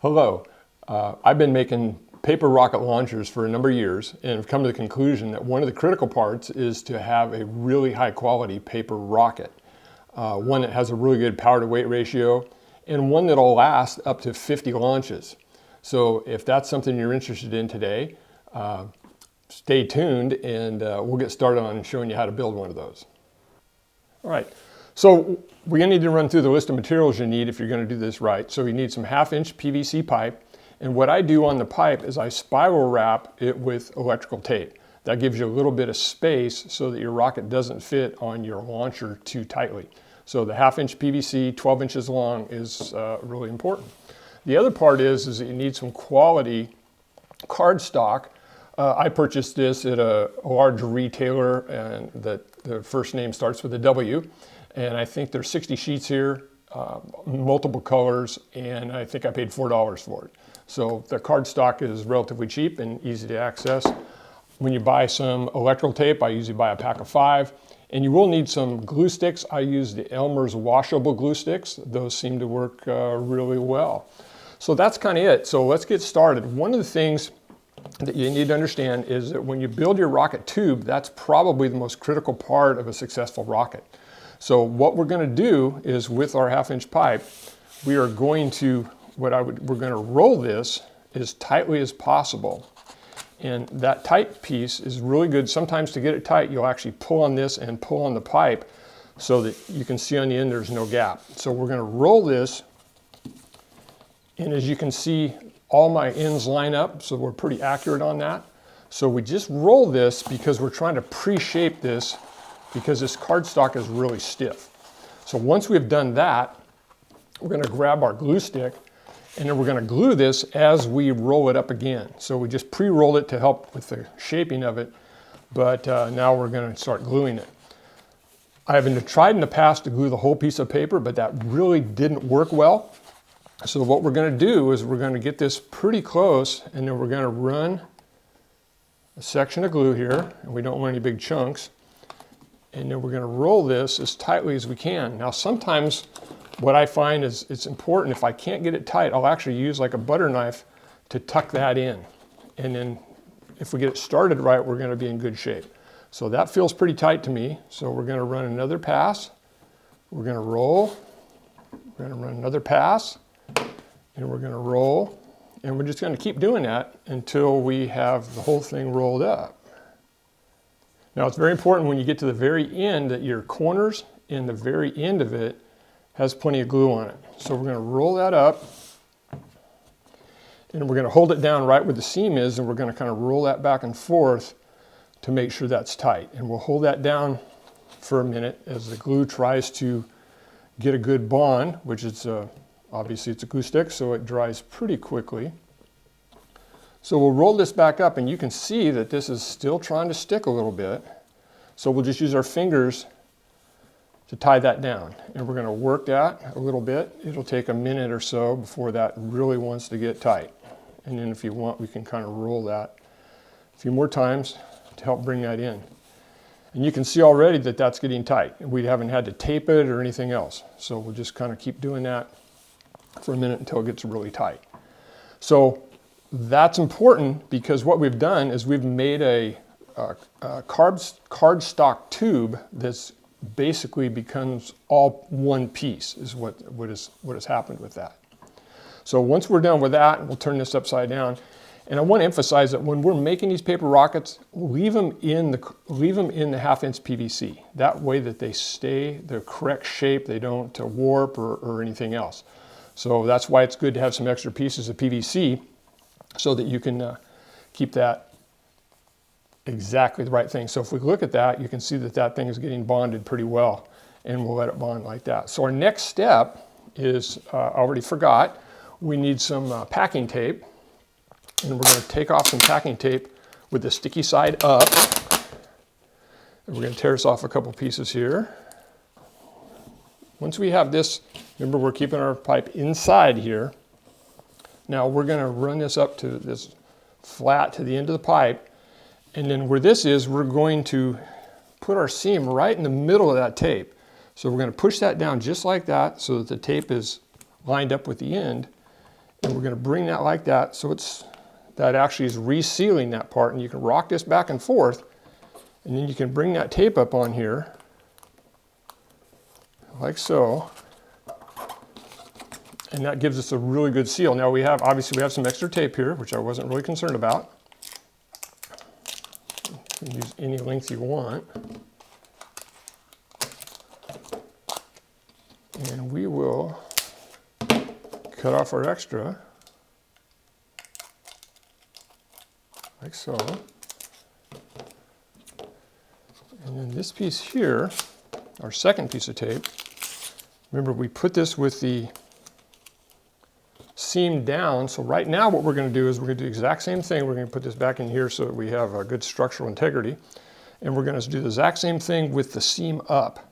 Hello. I've been making paper rocket launchers for a number of years and have come to the conclusion that one of the critical parts is to have a really high quality paper rocket. One that has a really good power to weight ratio and one that'll last up to 50 launches. So if that's something you're interested in today, stay tuned and we'll get started on showing you how to build one of those. All right. So we're going to need to run through the list of materials you need if you're going to do this right. So you need some 1/2-inch PVC pipe. And what I do on the pipe is I spiral wrap it with electrical tape. That gives you a little bit of space so that your rocket doesn't fit on your launcher too tightly. So the 1/2-inch PVC, 12 inches long, is really important. The other part is that you need some quality cardstock. I purchased this at a large retailer, and the first name starts with a W. And I think there's 60 sheets here, multiple colors, and I think I paid $4 for it. So the cardstock is relatively cheap and easy to access. When you buy some electrical tape, I usually buy a pack of 5. And you will need some glue sticks. I use the Elmer's washable glue sticks. Those seem to work really well. So that's kind of it. So let's get started. One of the things that you need to understand is that when you build your rocket tube, that's probably the most critical part of a successful rocket. So what we're going to do is with our 1/2-inch pipe, we are going to, we're going to roll this as tightly as possible. And that tight piece is really good. Sometimes to get it tight, you'll actually pull on this and pull on the pipe so that you can see on the end there's no gap. So we're going to roll this, and as you can see, all my ends line up, so we're pretty accurate on that. So we just roll this because we're trying to pre-shape this because this cardstock is really stiff. So once we've done that, we're going to grab our glue stick and then we're going to glue this as we roll it up again. So we just pre-rolled it to help with the shaping of it, but now we're going to start gluing it. I've tried in the past to glue the whole piece of paper, but that really didn't work well. So what we're going to do is we're going to get this pretty close, and then we're going to run a section of glue here, and we don't want any big chunks. And then we're going to roll this as tightly as we can. Now sometimes what I find is it's important, if I can't get it tight, I'll actually use like a butter knife to tuck that in. And then if we get it started right, we're going to be in good shape. So that feels pretty tight to me. So we're going to run another pass. We're going to roll. We're going to run another pass. And we're going to roll. And we're just going to keep doing that until we have the whole thing rolled up. Now it's very important when you get to the very end that your corners and the very end of it has plenty of glue on it. So we're going to roll that up and we're going to hold it down right where the seam is, and we're going to kind of roll that back and forth to make sure that's tight. And we'll hold that down for a minute as the glue tries to get a good bond, which is obviously it's a glue stick, so it dries pretty quickly. So we'll roll this back up, and you can see that this is still trying to stick a little bit. So we'll just use our fingers to tie that down. And we're going to work that a little bit. It'll take a minute or so before that really wants to get tight. And then if you want, we can kind of roll that a few more times to help bring that in. And you can see already that that's getting tight. We haven't had to tape it or anything else. So we'll just kind of keep doing that for a minute until it gets really tight. So that's important because what we've done is we've made a cardstock tube that's basically becomes all one piece is what has happened with that. So once we're done with that, we'll turn this upside down. And I want to emphasize that when we're making these paper rockets, leave them in the 1/2-inch PVC. That way that they stay the correct shape, they don't warp or anything else. So that's why it's good to have some extra pieces of PVC so that you can keep that exactly the right thing. So if we look at that, you can see that that thing is getting bonded pretty well, and we'll let it bond like that. So our next step is, I already forgot, we need some packing tape, and we're going to take off some packing tape with the sticky side up. And we're going to tear this off a couple pieces here. Once we have this, remember we're keeping our pipe inside here. Now we're going to run this up to this flat to the end of the pipe, and then where this is, we're going to put our seam right in the middle of that tape. So we're going to push that down just like that so that the tape is lined up with the end, And we're going to bring that like that, so that actually is resealing that part, and you can rock this back and forth, and then you can bring that tape up on here, like so, and that gives us a really good seal. Now obviously we have some extra tape here, which I wasn't really concerned about. You can use any length you want. And we will cut off our extra, like so. And then this piece here, our second piece of tape, remember we put this with the seam down, so right now what we're going to do is we're going to do the exact same thing. We're going to put this back in here so that we have a good structural integrity, and we're going to do the exact same thing with the seam up.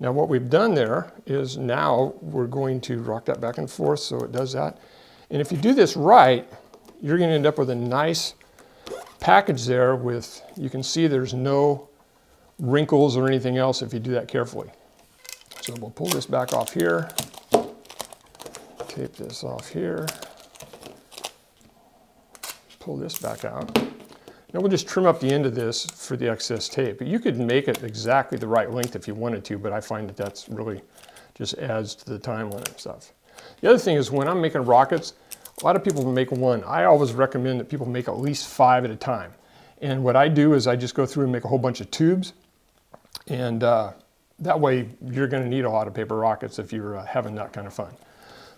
Now what we've done there is now we're going to rock that back and forth so it does that. And if you do this right, you're going to end up with a nice package there with, you can see there's no wrinkles or anything else if you do that carefully. So we'll pull this back off here, tape this off here, pull this back out. Now we'll just trim up the end of this for the excess tape. But you could make it exactly the right length if you wanted to, but I find that that's really just adds to the timeline and stuff. The other thing is when I'm making rockets, a lot of people make one. I always recommend that people make at least 5 at a time. And what I do is I just go through and make a whole bunch of tubes, and that way you're going to need a lot of paper rockets if you're having that kind of fun.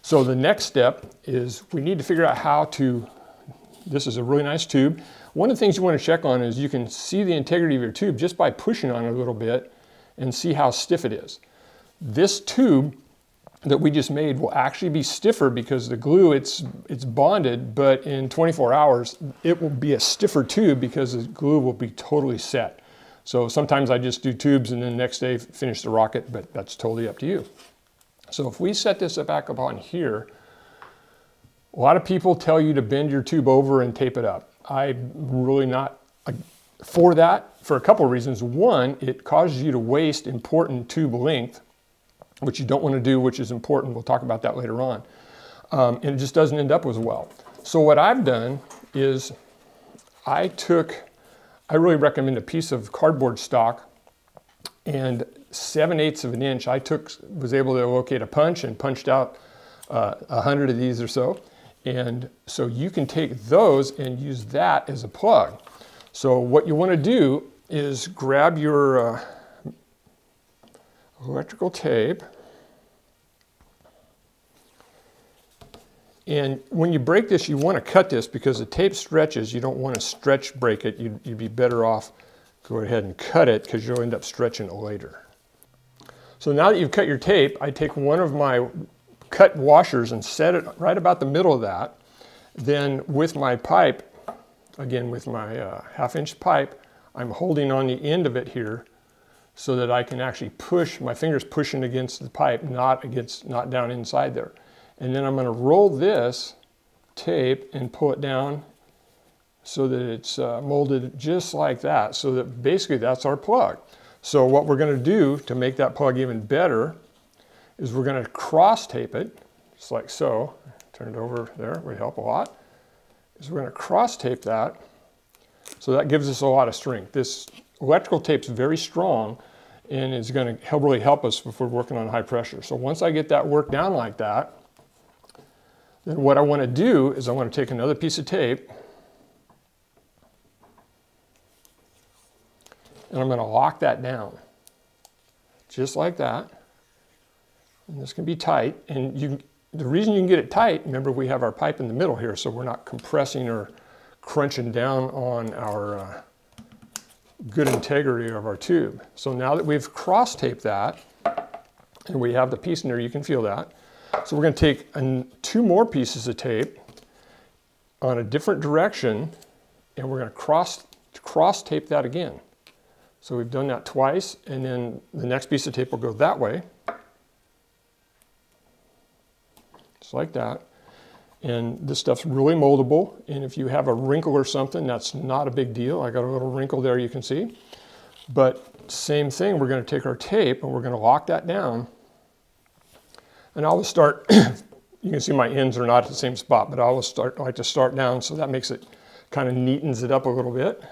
So the next step is we need to figure out how to, this is a really nice tube. One of the things you want to check on is you can see the integrity of your tube just by pushing on it a little bit and see how stiff it is. This tube that we just made will actually be stiffer because the glue, it's bonded, but in 24 hours, it will be a stiffer tube because the glue will be totally set. So sometimes I just do tubes and then the next day finish the rocket, but that's totally up to you. So if we set this back up on here, a lot of people tell you to bend your tube over and tape it up. I'm really not for that for a couple of reasons. One, it causes you to waste important tube length, which you don't want to do, which is important. We'll talk about that later on. And it just doesn't end up as well. So what I've done is I really recommend a piece of cardboard stock, and 7/8 of an inch, was able to locate a punch and punched out 100 of these or so. And so you can take those and use that as a plug. So what you want to do is grab your electrical tape, and when you break this, you want to cut this because the tape stretches. You don't want to break it. You'd be better off go ahead and cut it because you'll end up stretching it later. So now that you've cut your tape, I take one of my cut washers and set it right about the middle of that. Then with my pipe, again with my 1/2 inch pipe, I'm holding on the end of it here so that I can actually push, my fingers pushing against the pipe, not down inside there. And then I'm going to roll this tape and pull it down so that it's molded just like that. So that basically that's our plug. So what we're going to do to make that plug even better is we're going to cross tape it, just like so. Turn it over there, would help a lot. Is we're going to cross tape that, so that gives us a lot of strength. This electrical tape's very strong and is going to really help us if we're working on high pressure. So once I get that worked down like that, then what I want to do is I want to take another piece of tape and I'm going to lock that down, just like that. And this can be tight, and the reason you can get it tight, remember we have our pipe in the middle here, so we're not compressing or crunching down on our good integrity of our tube. So now that we've cross taped that, and we have the piece in there, you can feel that. So we're going to take 2 more pieces of tape on a different direction, and we're going to cross tape that again. So we've done that twice, and then the next piece of tape will go that way. Just like that. And this stuff's really moldable, and if you have a wrinkle or something, that's not a big deal. I got a little wrinkle there you can see. But same thing, we're going to take our tape and we're going to lock that down. And I'll start You can see my ends are not at the same spot, but I always like to start down, so that makes it kind of neatens it up a little bit.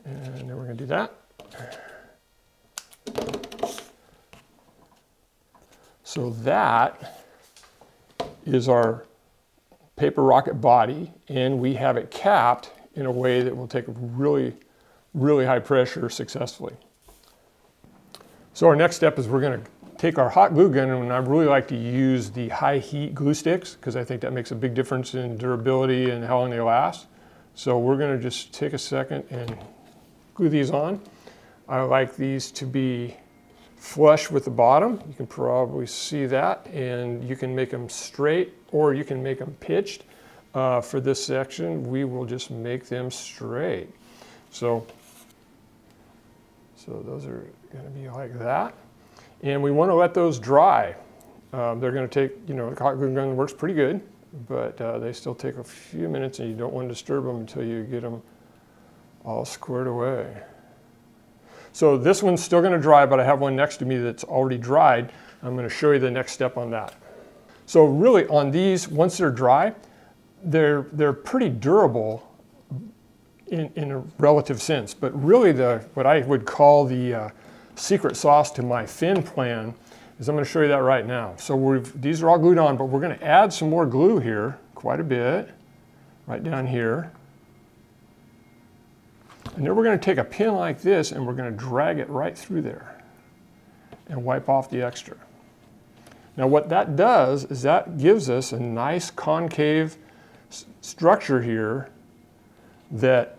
And then we're going to do that. So that is our paper rocket body, and we have it capped in a way that will take really, really high pressure successfully. So our next step is we're going to take our hot glue gun, and I really like to use the high heat glue sticks because I think that makes a big difference in durability and how long they last. So we're going to just take a second and glue these on. I like these to be flush with the bottom. You can probably see that, and you can make them straight or you can make them pitched. For this section, we will just make them straight. So those are going to be like that. And we want to let those dry. They're going to take, the hot glue gun works pretty good, but they still take a few minutes, and you don't want to disturb them until you get them all squared away. So this one's still going to dry, but I have one next to me that's already dried. I'm going to show you the next step on that. So really on these, once they're dry, they're pretty durable in a relative sense, but really what I would call the secret sauce to my fin plan is I'm going to show you that right now. So these are all glued on, but we're going to add some more glue here, quite a bit, right down here. And then we're going to take a pin like this and we're going to drag it right through there and wipe off the extra. Now what that does is that gives us a nice concave structure here that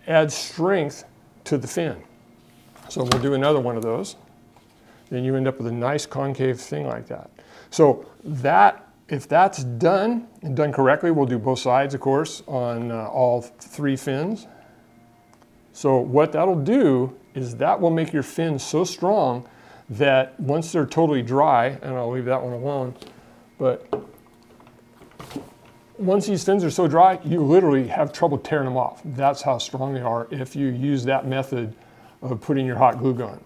adds strength to the fin. So we'll do another one of those. Then you end up with a nice concave thing like that. So if that's done and done correctly, we'll do both sides, of course, on all 3 fins. So what that'll do is that will make your fins so strong that once they're totally dry, and I'll leave that one alone, but once these fins are so dry, you literally have trouble tearing them off. That's how strong they are if you use that method of putting your hot glue gun.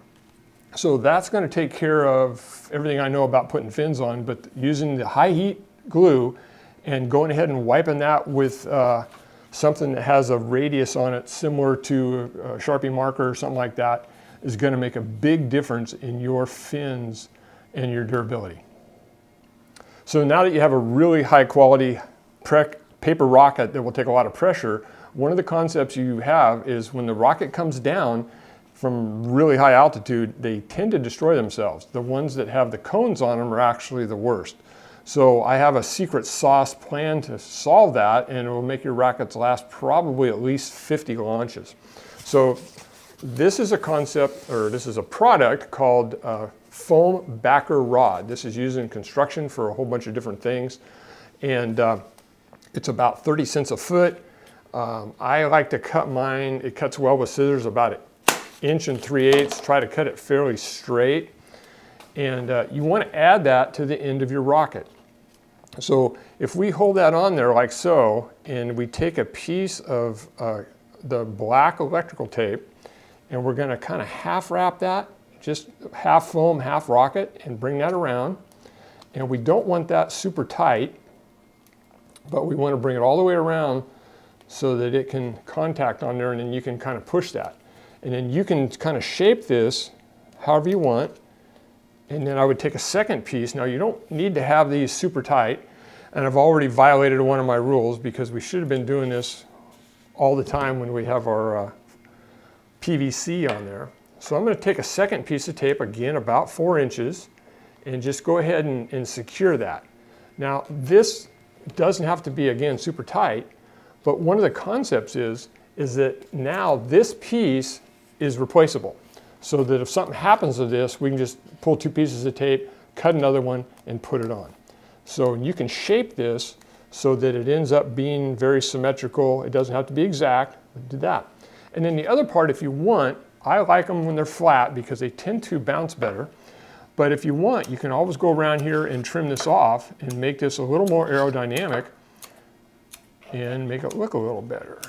So that's going to take care of everything I know about putting fins on, but using the high heat glue and going ahead and wiping that with something that has a radius on it similar to a Sharpie marker or something like that is going to make a big difference in your fins and your durability. So now that you have a really high quality paper rocket that will take a lot of pressure, one of the concepts you have is when the rocket comes down from really high altitude, they tend to destroy themselves. The ones that have the cones on them are actually the worst. So I have a secret sauce plan to solve that, and it will make your rockets last probably at least 50 launches. So this is a concept, or this is a product called foam backer rod. This is used in construction for a whole bunch of different things, and it's about 30 cents a foot. I like to cut mine, it cuts well with scissors, about an 1 3/8 inches. Try to cut it fairly straight. And you want to add that to the end of your rocket. So if we hold that on there like so, and we take a piece of the black electrical tape, and we're going to kind of half wrap that, just half foam, half rocket, and bring that around. And we don't want that super tight, but we want to bring it all the way around so that it can contact on there, and then you can kind of push that. And then you can kind of shape this however you want. And then I would take a second piece. Now you don't need to have these super tight, and I've already violated one of my rules because we should have been doing this all the time when we have our PVC on there. So I'm going to take a second piece of tape, again about 4 inches, and just go ahead and secure that. Now this doesn't have to be, again, super tight, but one of the concepts is that now this piece is replaceable. So that if something happens to this, we can just pull 2 pieces of tape, cut another one, and put it on. So you can shape this so that it ends up being very symmetrical. It doesn't have to be exact, but do that. And then the other part, if you want, I like them when they're flat because they tend to bounce better. But if you want, you can always go around here and trim this off and make this a little more aerodynamic and make it look a little better.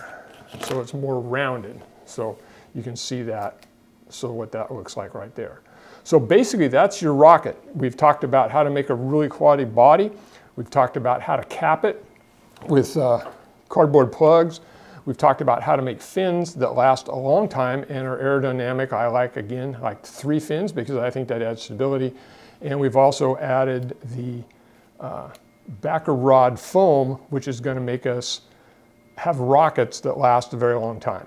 So it's more rounded. So you can see that. So what that looks like right there. So basically that's your rocket. We've talked about how to make a really quality body. We've talked about how to cap it with cardboard plugs. We've talked about how to make fins that last a long time and are aerodynamic. I like 3 fins because I think that adds stability. And we've also added the backer rod foam, which is going to make us have rockets that last a very long time.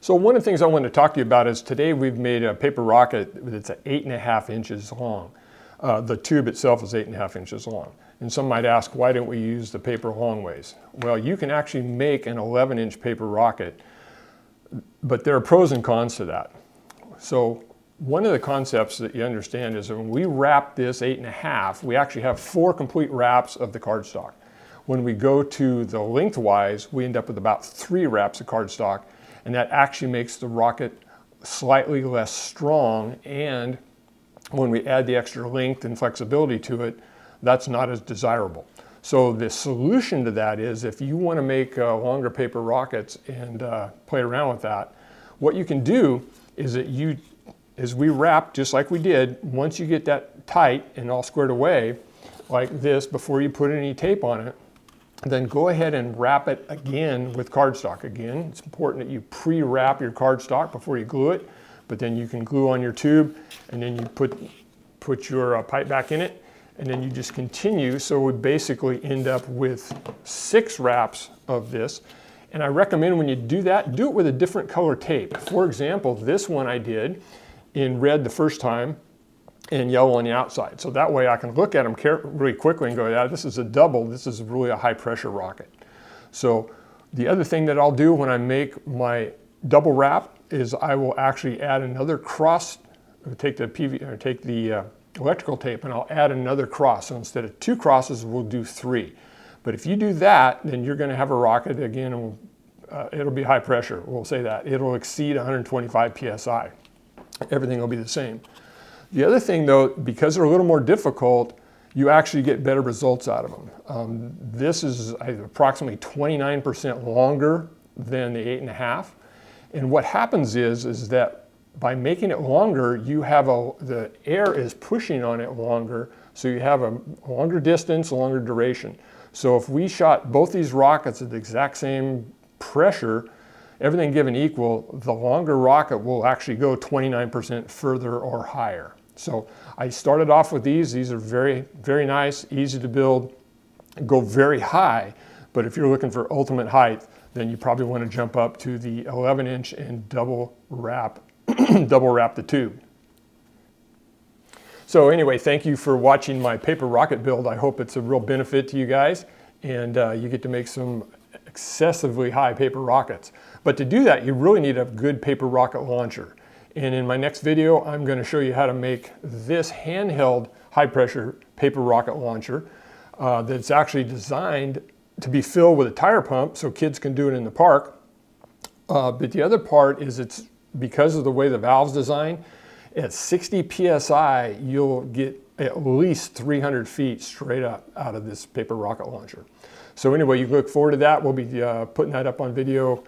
So one of the things I wanted to talk to you about is today we've made a paper rocket that's 8.5 inches long. The tube itself is 8.5 inches long. And some might ask, why don't we use the paper long ways? Well, you can actually make an 11-inch paper rocket, but there are pros and cons to that. So one of the concepts that you understand is that when we wrap this 8.5, we actually have 4 complete wraps of the cardstock. When we go to the lengthwise, we end up with about 3 wraps of cardstock, and that actually makes the rocket slightly less strong, and when we add the extra length and flexibility to it, that's not as desirable. So the solution to that is if you want to make longer paper rockets and play around with that, what you can do is that we wrap just like we did. Once you get that tight and all squared away like this before you put any tape on it, then go ahead and wrap it again with cardstock. Again, it's important that you pre-wrap your cardstock before you glue it, but then you can glue on your tube and then you put your pipe back in it, and then you just continue. So we basically end up with 6 wraps of this. And I recommend when you do that, do it with a different color tape. For example, this one I did in red the first time and yellow on the outside. So that way I can look at them really quickly and go, yeah, this is a double. This is really a high pressure rocket. So the other thing that I'll do when I make my double wrap is I will actually add another cross, take the electrical tape and I'll add another cross. So instead of 2 crosses, we'll do 3. But if you do that, then you're going to have a rocket again, and it'll be high pressure. We'll say that. It'll exceed 125 PSI. Everything will be the same. The other thing though, because they're a little more difficult, you actually get better results out of them. This is approximately 29% longer than the 8.5. And what happens is that by making it longer, you have the air is pushing on it longer, so you have a longer distance, longer duration. So if we shot both these rockets at the exact same pressure, everything given equal, the longer rocket will actually go 29% further or higher. So I started off with these. These are very, very nice, easy to build, go very high. But if you're looking for ultimate height, then you probably want to jump up to the 11-inch and double wrap the tube. So anyway, thank you for watching my paper rocket build. I hope it's a real benefit to you guys, and you get to make some excessively high paper rockets. But to do that, you really need a good paper rocket launcher. And in my next video, I'm going to show you how to make this handheld high-pressure paper rocket launcher that's actually designed to be filled with a tire pump so kids can do it in the park. But the other part is it's because of the way the valve's designed, at 60 PSI, you'll get at least 300 feet straight up out of this paper rocket launcher. So anyway, you can look forward to that. We'll be putting that up on video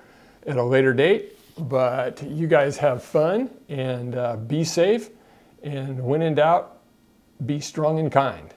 at a later date. But you guys have fun and be safe. And when in doubt, be strong and kind.